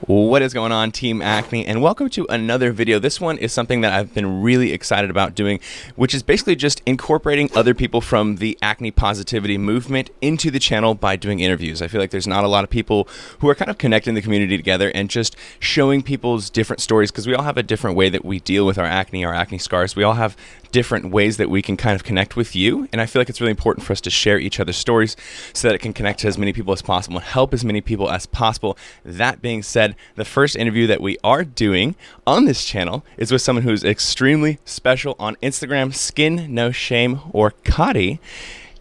What is going on, Team Acne, and welcome to another video. This one is something that I've been really excited about doing, which is basically just incorporating other people from the acne positivity movement into the channel by doing interviews. I feel like there's not a lot of people who are kind of connecting the community together and just showing people's different stories, because we all have a different way that we deal with our acne scars. We all have different ways that we can kind of connect with you, and I feel like it's really important for us to share each other's stories so that it can connect to as many people as possible and help as many people as possible. That being said, the first interview that we are doing on this channel is with someone who's extremely special on Instagram, Skin No Shame, or Kati.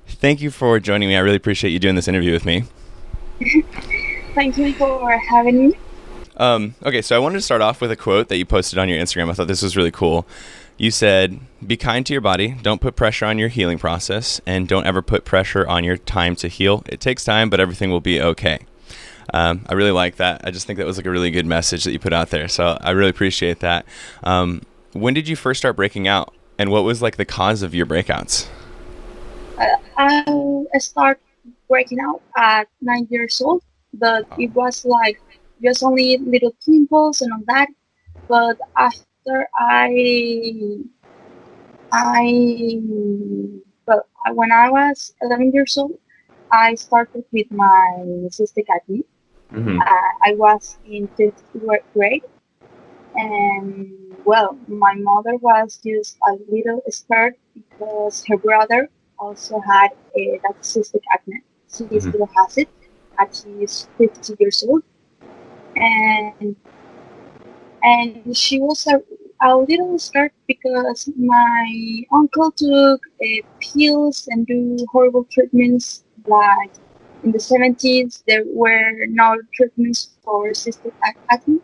Thank you for joining me. I really appreciate you doing this interview with me. Thank you for having me. Okay, so I wanted to start off with a quote that you posted on your Instagram. I thought this was really cool. You said, "Be kind to your body, don't put pressure on your healing process, and don't ever put pressure on your time to heal. It takes time, but everything will be okay." I really like that. I just think that was like a really good message that you put out there. So I really appreciate that. When did you first start breaking out, and what was like the cause of your breakouts? I started breaking out at 9 years old, but it was like just only little pimples and all that. But after I, when I was 11 years old, I started with my cystic acne. Mm-hmm. I was in fifth grade, and well, my mother was just a little scared because her brother also had that cystic acne. She Mm-hmm. still has it, and she is 50 years old, and she was a little scared because my uncle took pills and do horrible treatments. Like in the 70s, there were no treatments for cystic acne,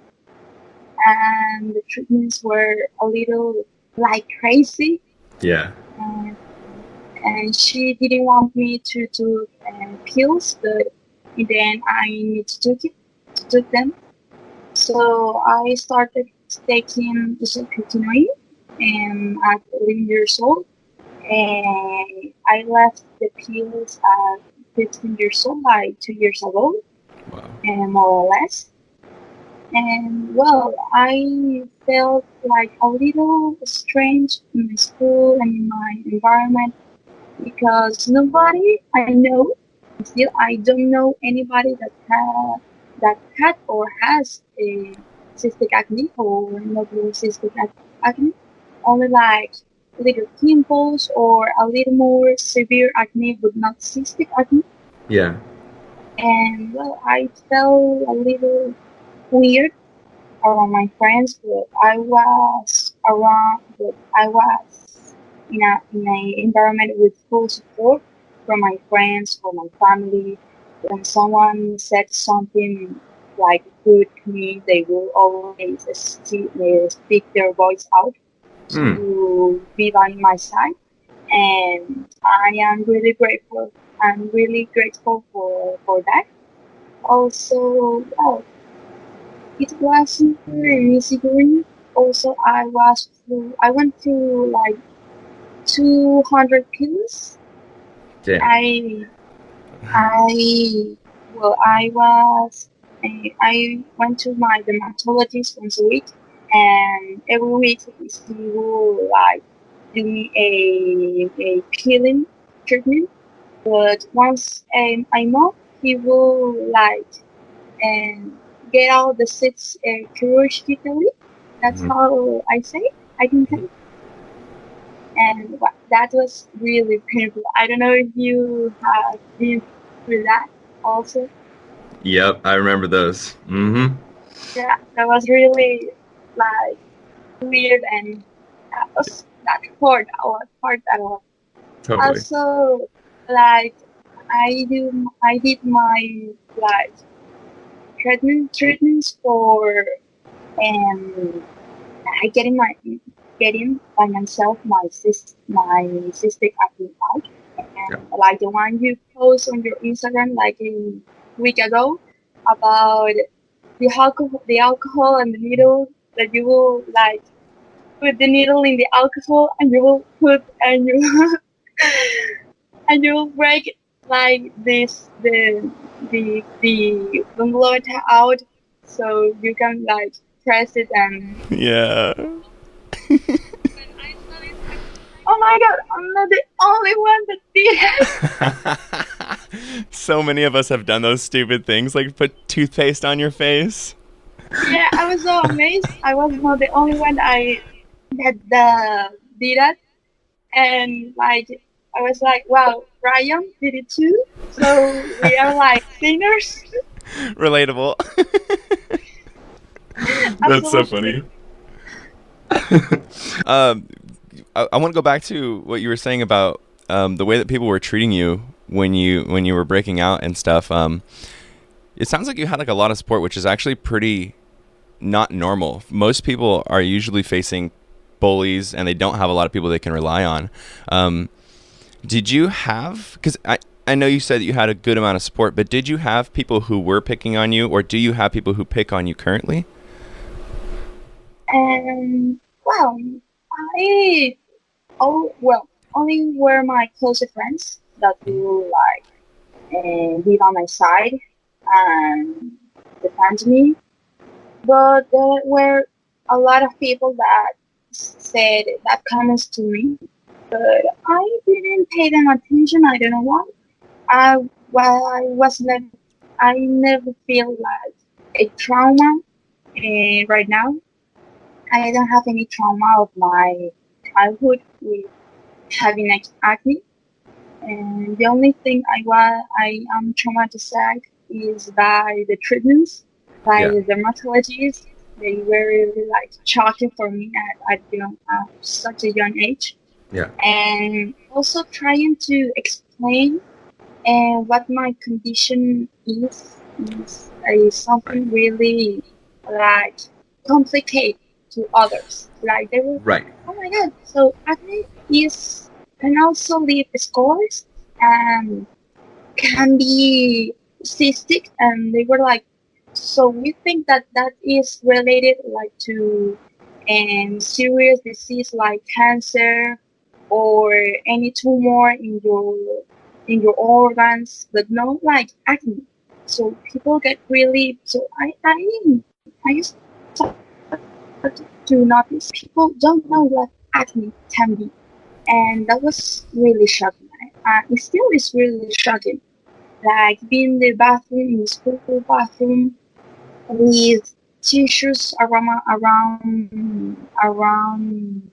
and the treatments were a little like crazy. Yeah. And, and she didn't want me to do pills, but then I need to take them. So I started taking discontinuing at 11 years old, and I left the pills at 15 years old, like 2 years ago, Wow. and more or less. And well, I felt like a little strange in my school and in my environment because nobody I know, still I don't know anybody that had or has a cystic acne or not really cystic acne, only like little pimples or a little more severe acne, but not cystic acne. Yeah. And well, I felt a little weird around my friends, but I was in an environment with full support from my friends, from my family. When someone said something like good to me, they will always speak their voice out Mm. to be by my side, and I am really grateful. I'm really grateful for that. Also, well, it wasn't an easy journey. Also, I went through like 200 pills. Damn. I, I I went to my dermatologist once a week, and every week he will like do me a peeling treatment. But once I know, he will like and get out the seeds chirurgically. That's Mhm. how I say it. I can say. And that was really painful. I don't know if you have been through that also. Yep, I remember those. Mm-hmm. Yeah, that was really like weird, and that hurt a lot. Hurt a lot. Totally. Also, like I did my like treatments for um I getting by myself my cystic acne out, Yeah. and like the one you post on your Instagram like a week ago about the alcohol and the needle, that you will like put the needle in the alcohol and you will put and you and you will break like the glutamate out so you can like press it and Yeah. oh my god, I'm not the only one that did it. So many of us have done those stupid things, like put toothpaste on your face. Yeah, I was so amazed. I was not the only one that did that, and like I was like, wow, Ryan did it too. So we are like sinners. Relatable. That's so Absolutely. funny. um, I want to go back to what you were saying about the way that people were treating you when you were breaking out and stuff. It sounds like you had like a lot of support, which is actually pretty not normal. Most people are usually facing bullies, and they don't have a lot of people they can rely on. Did you have? Because I know you said that you had a good amount of support, but did you have people who were picking on you, or do you have people who pick on you currently? And well, I only were my closest friends that will like be on my side and defend me. But there were a lot of people that said that comments to me, but I didn't pay them attention. I don't know why. I well, I never feel like a trauma right now. I don't have any trauma of my childhood with having acne. And the only thing I am traumatized is by the treatments, by Yeah. the dermatologists. They were really like shocking for me at such a young age. Yeah. And also trying to explain what my condition is Right. something really like complicated to others. Like they were, Right. oh my god, so acne is can also leave scars and can be cystic, and they were like, so we think that that is related like to serious disease like cancer or any tumor in your organs, but not like acne. So people get really so I used to notice people don't know what acne can be, and that was really shocking. It still is really shocking. Like being in the bathroom, in the school bathroom, with tissues around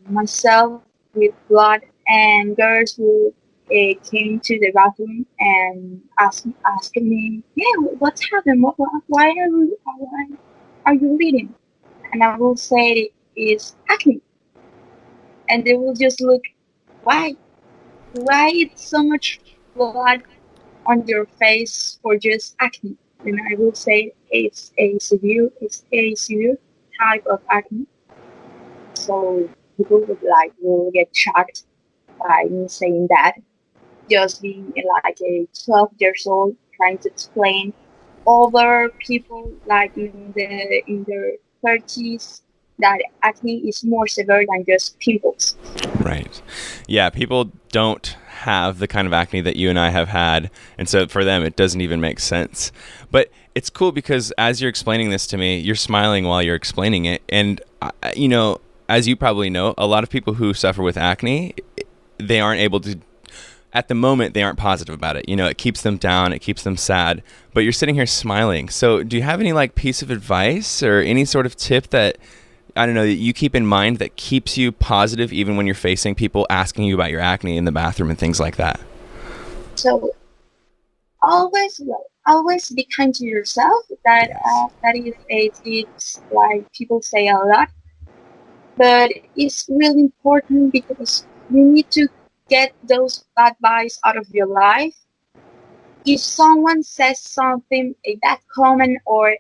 myself with blood, and girls who came to the bathroom and asking me, "Yeah, what's happened? Why are you bleeding?" And I will say it's acne, and they will just look, "Why? Why it's so much blood on your face for just acne?" And I will say it's a severe type of acne. So people will get shocked by me saying that. Just being like a 12 years old trying to explain other people like in their 30s that acne is more severe than just pimples. Right. Yeah, people don't have the kind of acne that you and I have had, and so for them it doesn't even make sense. But it's cool because as you're explaining this to me, you're smiling while you're explaining it, and as you probably know, a lot of people who suffer with acne, they aren't able to at the moment they aren't positive about it. It keeps them down, it keeps them sad, but you're sitting here smiling. So do you have any like piece of advice or any sort of tip that I don't know that you keep in mind that keeps you positive even when you're facing people asking you about your acne in the bathroom and things like that? So always be kind to yourself. Yes. That is a tips like people say a lot, but it's really important because you need to get those bad vibes out of your life. If someone says something that comment or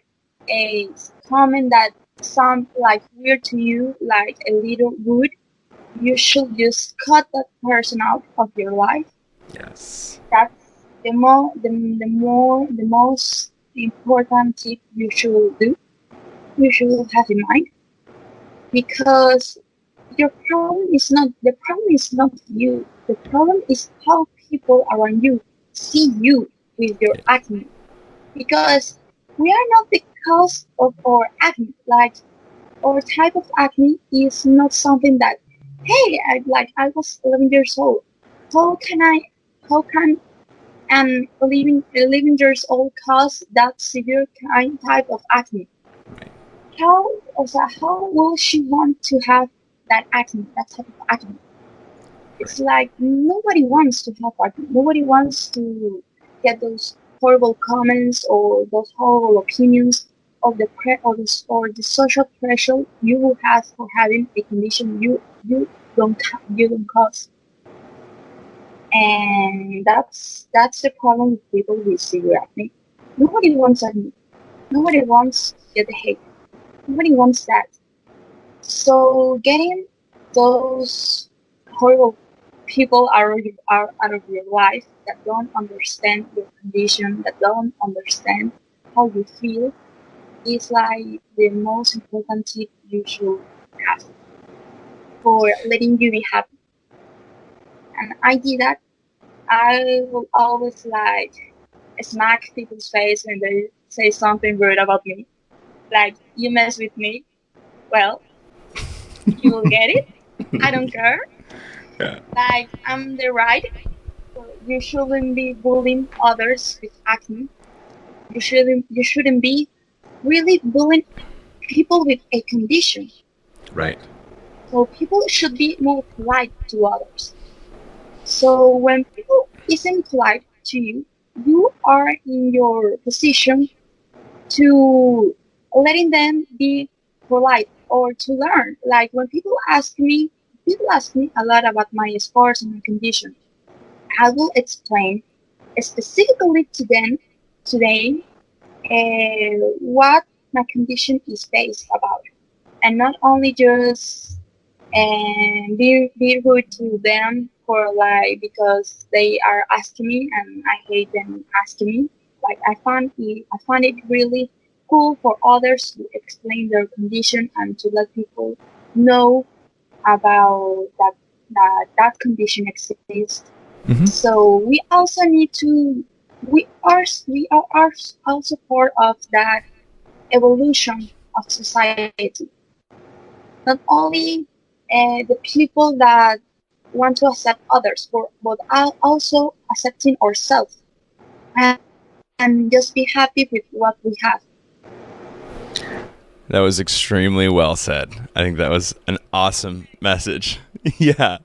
a comment that sounds like weird to you, like a little rude, you should just cut that person out of your life. Yes. That's the most important tip you should do. You should have in mind because the problem is not you. The problem is how people around you see you with your Yeah. acne. Because we are not the cause of our acne. Like our type of acne is not something that, hey, I was 11 years old. How can I? How can an 11 years old cause that severe kind type of acne? Right. How also how will she want to have that acne, that type of acne? Right. It's like nobody wants to have acne. Nobody wants to get those horrible comments or those horrible opinions of or the social pressure you will have for having a condition you don't cause. And that's the problem with people with severe acne. Nobody wants acne. Nobody wants to get hate. Nobody wants that. So getting those horrible people out of your life that don't understand your condition, that don't understand how you feel, is like the most important tip you should have for letting you be happy. And I did that. I will always like smack people's face when they say something rude about me. Like, you mess with me, well, you will get it. I don't care. Yeah. Like, I'm the right. So you shouldn't be bullying others with acne. You shouldn't be really bullying people with a condition. Right. So people should be more polite to others. So when people isn't polite to you, you are in your position to letting them be polite or to learn. Like when people ask me a lot about my scars and my condition. I will explain specifically to them today what my condition is based about, and not only just be rude to them for like because they are asking me and I hate them asking me. Like I find it really cool for others to explain their condition and to let people know about that condition exists. Mm-hmm. So we are also part of that evolution of society. Not only the people that want to accept others, but are also accepting ourselves and just be happy with what we have. That was extremely well said. I think that was an awesome message. Yeah.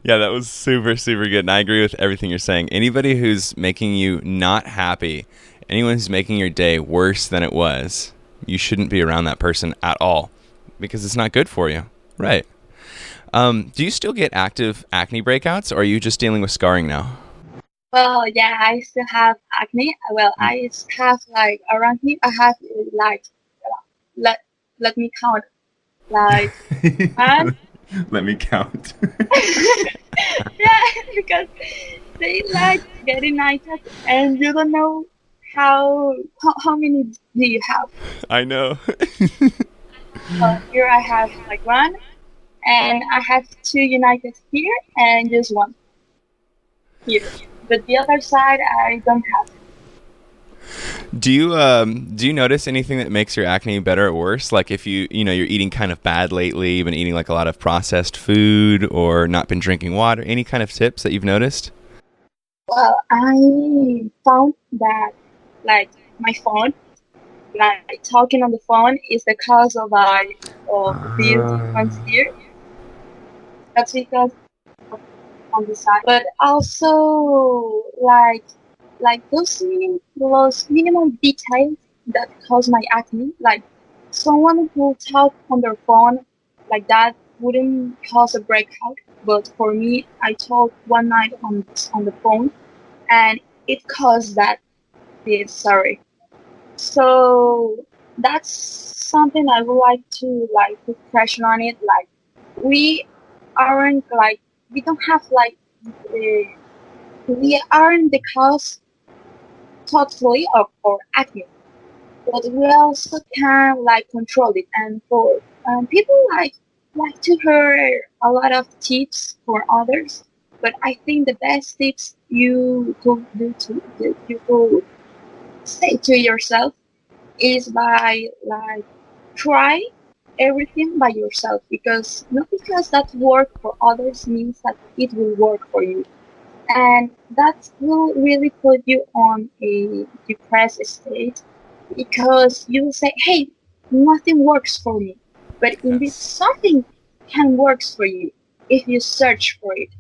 Yeah, that was super, super good. And I agree with everything you're saying. Anybody who's making you not happy, anyone who's making your day worse than it was, you shouldn't be around that person at all because it's not good for you. Right. Do you still get active acne breakouts, or are you just dealing with scarring now? Well, yeah, I still have acne. Well, I have like around here. I have like let let me count like one. Let me count. Yeah, because they like getting nighted, and you don't know how many do you have. I know. Here I have like one, and I have two united here, and just one here. But the other side, I don't have. Do you notice anything that makes your acne better or worse? Like if you're eating kind of bad lately, you've been eating like a lot of processed food or not been drinking water, any kind of tips that you've noticed? Well, I found that like my phone, like talking on the phone, is the cause of these ones here. That's because on the side, but also like those minimal details that cause my acne. Like someone who talk on their phone like that wouldn't cause a breakout, but for me, I talked one night on the phone, and it caused that. This sorry. So that's something I would like to like put pressure on it. Like we aren't like we don't have like the we aren't the cause totally of our acne, but we also can like control it. And for people like to hear a lot of tips for others, but I think the best tips you could do to you could say to yourself is by like try everything by yourself, because not because that work for others means that it will work for you, and that will really put you on a depressed state, because you will say, hey, nothing works for me, but indeed Yes. something can works for you if you search for it.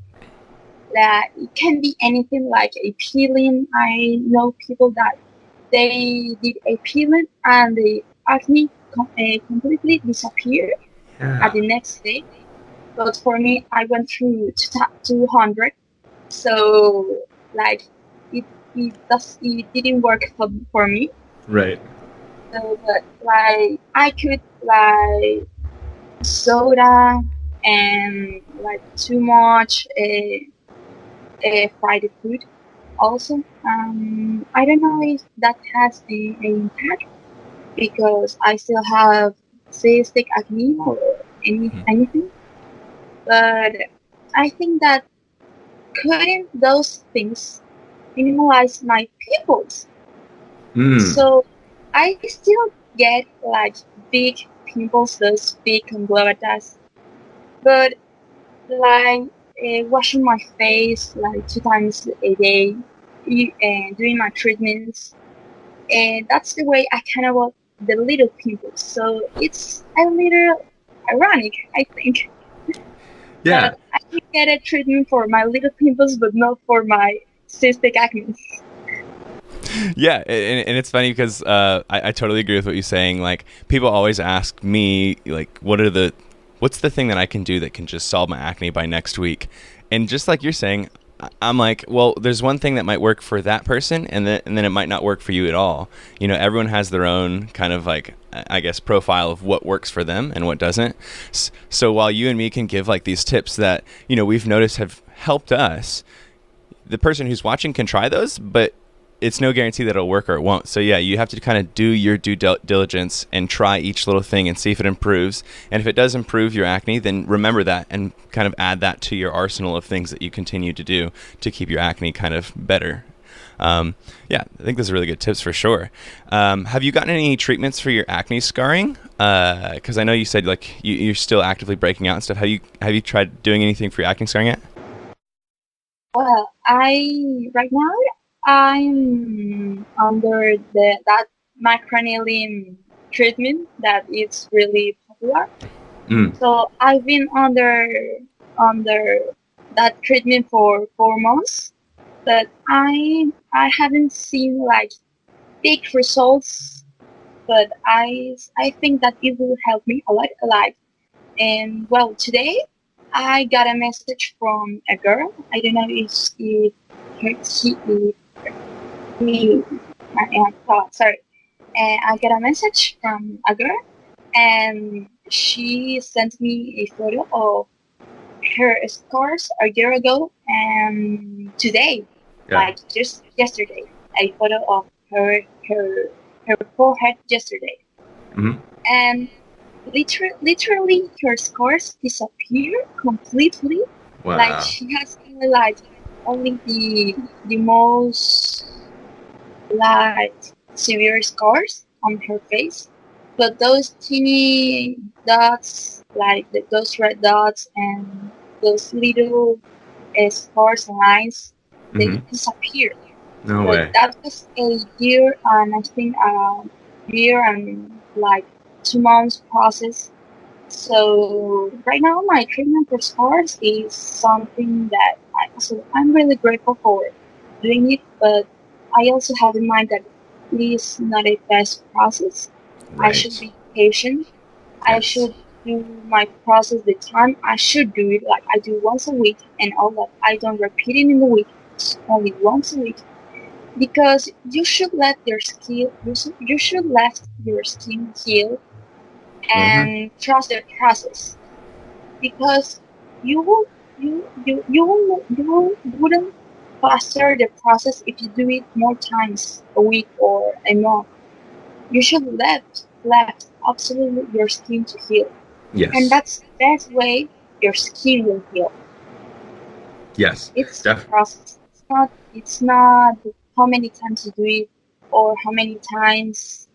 That it can be anything, like a peeling. I know people that they did a peeling and the acne completely disappeared at Yeah. the next day. But for me, I went through 200. So like it it didn't work for me. Right. So but like I could like soda and like too much fried food also. I don't know if that has an impact, because I still have cystic acne or anything. But I think that couldn't those things minimize my pimples? Mm. So I still get like big pimples, those big conglomerates, but like washing my face like 2 times a day, and doing my treatments, and that's the way I can avoid the little pimples. So it's a little ironic, I think, Yeah. that I can get a treatment for my little pimples, but not for my cystic acne. Yeah, and it's funny because I totally agree with what you're saying. Like, people always ask me, like, what's the thing that I can do that can just solve my acne by next week? And just like you're saying, I'm like, well, there's one thing that might work for that person, and then it might not work for you at all. You know, everyone has their own kind of like, I guess, profile of what works for them and what doesn't. So while you and me can give like these tips that, you know, we've noticed have helped us, the person who's watching can try those, but it's no guarantee that it'll work or it won't. So yeah, you have to kind of do your due diligence and try each little thing and see if it improves. And if it does improve your acne, then remember that and kind of add that to your arsenal of things that you continue to do to keep your acne kind of better. Yeah, I think those are really good tips for sure. Have you gotten any treatments for your acne scarring? Because I know you said like you're still actively breaking out and stuff. Have you tried doing anything for your acne scarring yet? Well, I right now I'm under that macroneedling treatment that is really popular. Mm. So I've been under that treatment for 4 months, but I haven't seen like big results. But I think that it will help me a lot, a lot. And well, today I got a message from a girl. I don't know if he, sorry. And I got a message from a girl, and she sent me a photo of her scars a year ago, and today, Yeah. like just yesterday, a photo of her her forehead yesterday, Hmm. and literally her scars disappear completely. Like Wow. she has only the most like severe scars on her face, but those teeny dots, like those red dots and those little scars and lines, they Hmm. disappear. No But way. that was a year and I think a year and like 2 months process. So right now my treatment for scars is something that I'm really grateful for doing it, but I also have in mind that it is not a fast process. I should Right. be patient. I Yes. should do my process the time I should do it, like I do once a week, and all that I don't repeat it in the week, only once a week, because you should let your skin heal Hmm. and trust the process, because you will you wouldn't faster the process if you do it more times a week or a month. You should left absolutely your skin to heal, and Yes. that's the best way your skin will heal. Yes. It's the Def- process. It's not how many times you do it or how many times.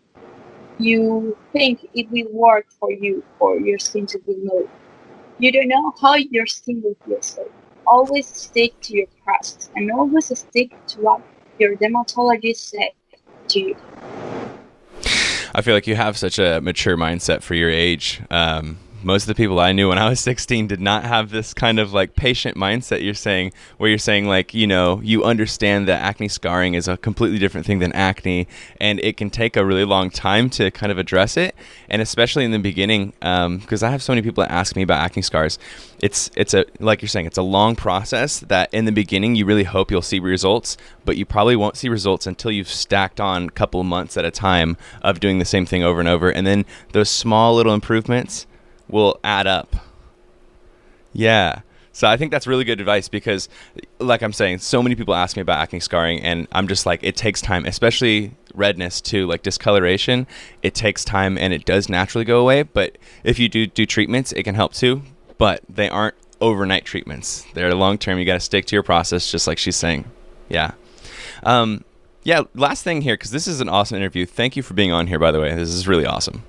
you think it will work for you, for your skin to be smooth. You don't know how your skin will feel, so always stick to your process and always stick to what your dermatologist said to you. I feel like you have such a mature mindset for your age. Most of the people I knew when I was 16 did not have this kind of like patient mindset you're saying, where you're saying like, you know, you understand that acne scarring is a completely different thing than acne, and it can take a really long time to kind of address it. And especially in the beginning, because I have so many people that ask me about acne scars. It's a, like you're saying, it's a long process that in the beginning you really hope you'll see results, but you probably won't see results until you've stacked on a couple of months at a time of doing the same thing over and over. And then those small little improvements will add up. Yeah. So I think that's really good advice because, like I'm saying, so many people ask me about acne scarring, and I'm just like, it takes time, especially redness too, like discoloration. It takes time, and it does naturally go away. But if you do treatments, it can help too. But they aren't overnight treatments. They're long term. You got to stick to your process, just like she's saying. Yeah. Yeah. Last thing here, because this is an awesome interview. Thank you for being on here, by the way. This is really awesome.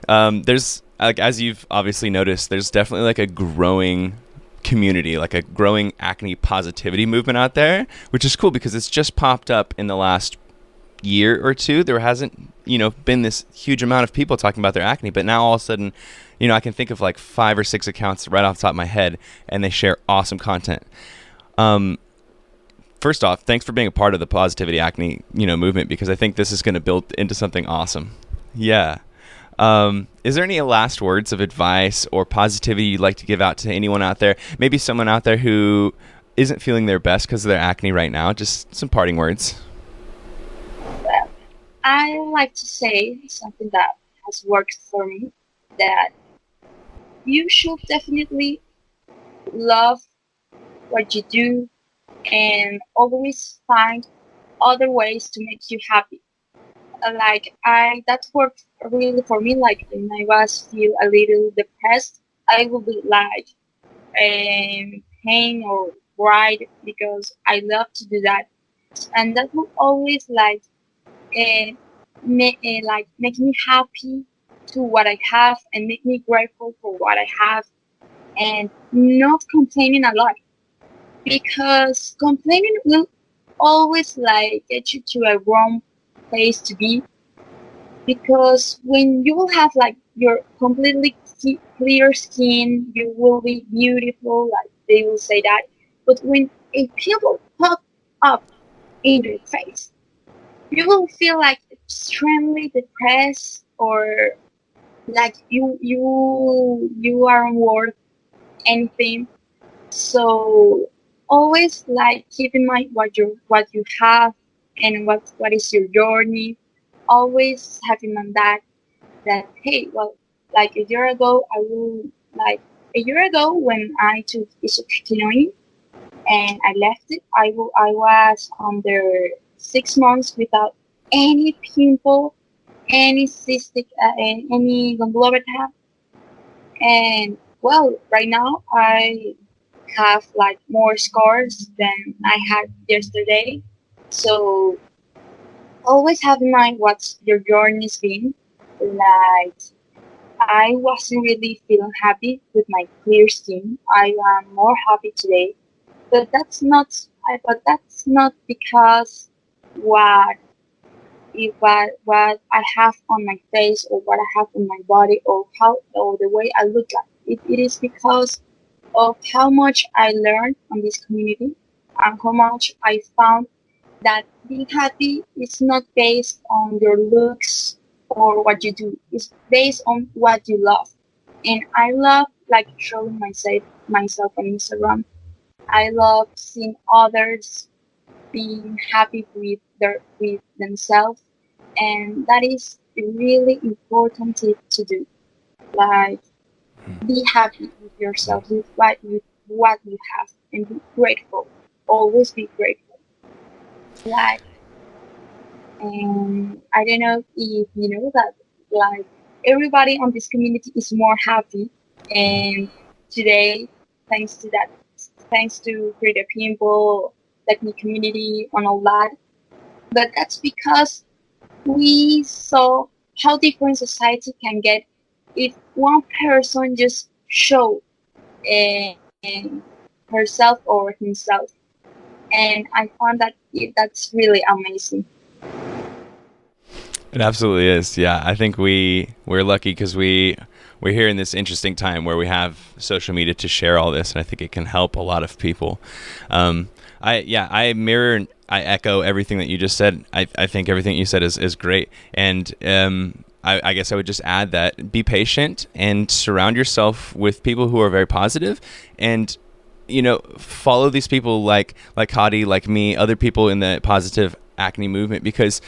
There's, like, as you've obviously noticed, there's definitely like a growing community, like a growing acne positivity movement out there, which is cool because it's just popped up in the last year or two. There hasn't, been this huge amount of people talking about their acne, but now all of a sudden, I can think of like 5 or 6 accounts right off the top of my head, and they share awesome content. First off, thanks for being a part of the positivity acne, movement, because I think this is going to build into something awesome. Yeah. Is there any last words of advice or positivity you'd like to give out to anyone out there? Maybe someone out there who isn't feeling their best because of their acne right now. Just some parting words. Well, I like to say something that has worked for me, that you should definitely love what you do and always find other ways to make you happy. Like that worked really for me. Like when I was feel a little depressed, I would be like pain or cried because I love to do that, and that will always like uh, make me happy to what I have and make me grateful for what I have, and not complaining a lot, because complaining will always like get you to a wrong place to be, because when you will have like your completely clear skin, you will be beautiful, like they will say that. But when a pimple pop up in your face, you will feel like extremely depressed, or like you aren't worth anything. So always like keep in mind what you have and what is your journey. Always have in mind that hey, well, like a year ago when I took isotretinoin and I left it, I was under 6 months without any pimple, any cystic, any gangulopathy, and well, right now I have like more scars than I had yesterday. So always have in mind what your journey's been. Like I wasn't really feeling happy with my clear skin. I am more happy today, but that's not because what what I have on my face or what I have on my body or how or the way I look like. It is because of how much I learned on this community and how much I found that being happy is not based on your looks or what you do. It's based on what you love. And I love like showing myself on Instagram. I love seeing others being happy with themselves, and that is a really important tip to do. Like be happy with yourself, with what you have, and be grateful. Always be grateful. Like, and I don't know if you know that, like, everybody on this community is more happy, and today, thanks to that, thanks to Creative People, like the community, and all that. But that's because we saw how different society can get if one person just show herself or himself. And I found that that's really amazing. It absolutely is. Yeah, I think we're lucky because we're here in this interesting time where we have social media to share all this, and I think it can help a lot of people. I mirror and I echo everything that you just said. I think everything you said is great, and I guess I would just add that be patient and surround yourself with people who are very positive, and follow these people like Hadi, like me, other people in the positive acne movement, because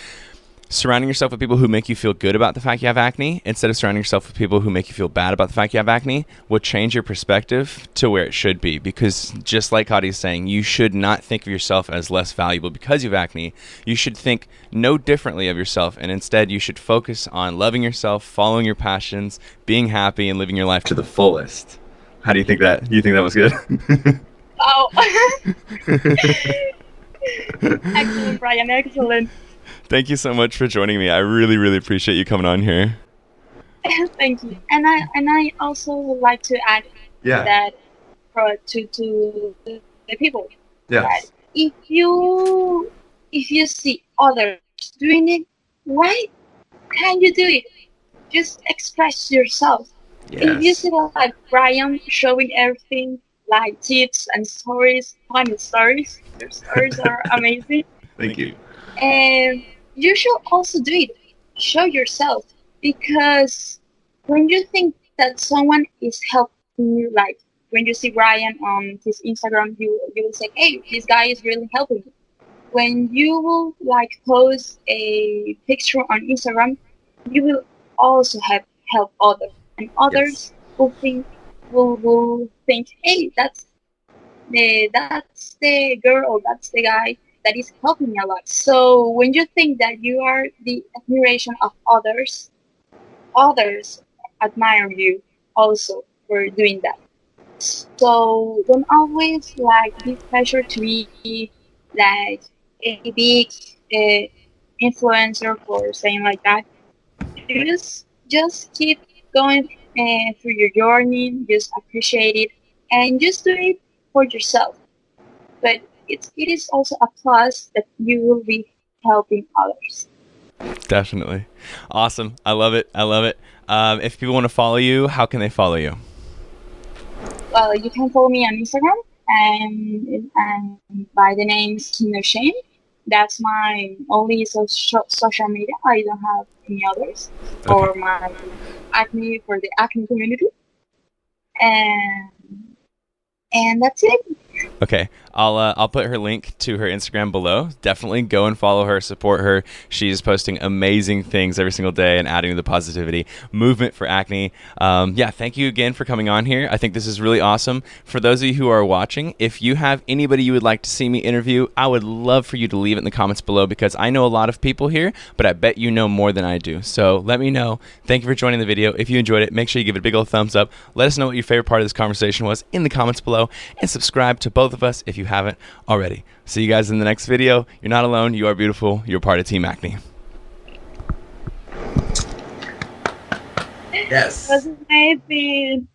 surrounding yourself with people who make you feel good about the fact you have acne instead of surrounding yourself with people who make you feel bad about the fact you have acne will change your perspective to where it should be. Because just like Hadi's saying, you should not think of yourself as less valuable because you have acne. You should think no differently of yourself, and instead you should focus on loving yourself, following your passions, being happy, and living your life to the fullest. How do you think that? Do you think that was good? Oh, excellent, Brian, excellent. Thank you so much for joining me. I really, really appreciate you coming on here. Thank you. And I also would like to add that to the people that Yes. if you see others doing it, why can't you do it? Just express yourself. If you see like Brian showing everything like tips and stories, funny stories, your stories are amazing. Thank you. And you should also do it. Show yourself. Because when you think that someone is helping you, like when you see Brian on his Instagram, you will say, "Hey, this guy is really helping me." When you will like post a picture on Instagram, you will also have help others, and Yes. others will think, "Hey, that's the girl, or that's the guy that is helping me a lot." So when you think that you are the admiration of others, others admire you also for doing that. So don't always like be pressure to be like a big uh, influencer for saying like that. Just keep going through your journey. Just appreciate it and just do it for yourself. But it is also a plus that you will be helping others. Definitely. Awesome. I love it. I love it. If people want to follow you, how can they follow you? Well, you can follow me on Instagram and by the name Skin No Shame. That's my only social media. I don't have any others Okay. for my acne, for the acne community, and and that's it. Okay, I'll put her link to her Instagram below. Definitely go and follow her, support her. She's posting amazing things every single day and adding to the positivity movement for acne. Yeah, thank you again for coming on here. I think this is really awesome. For those of you who are watching, if you have anybody you would like to see me interview, I would love for you to leave it in the comments below, because I know a lot of people here, but I bet you know more than I do. So let me know. Thank you for joining the video. If you enjoyed it, make sure you give it a big old thumbs up. Let us know what your favorite part of this conversation was in the comments below, and subscribe to both of us if you haven't already. See you guys in the next video. You're not alone. You are beautiful. You're part of Team Acne. It was amazing.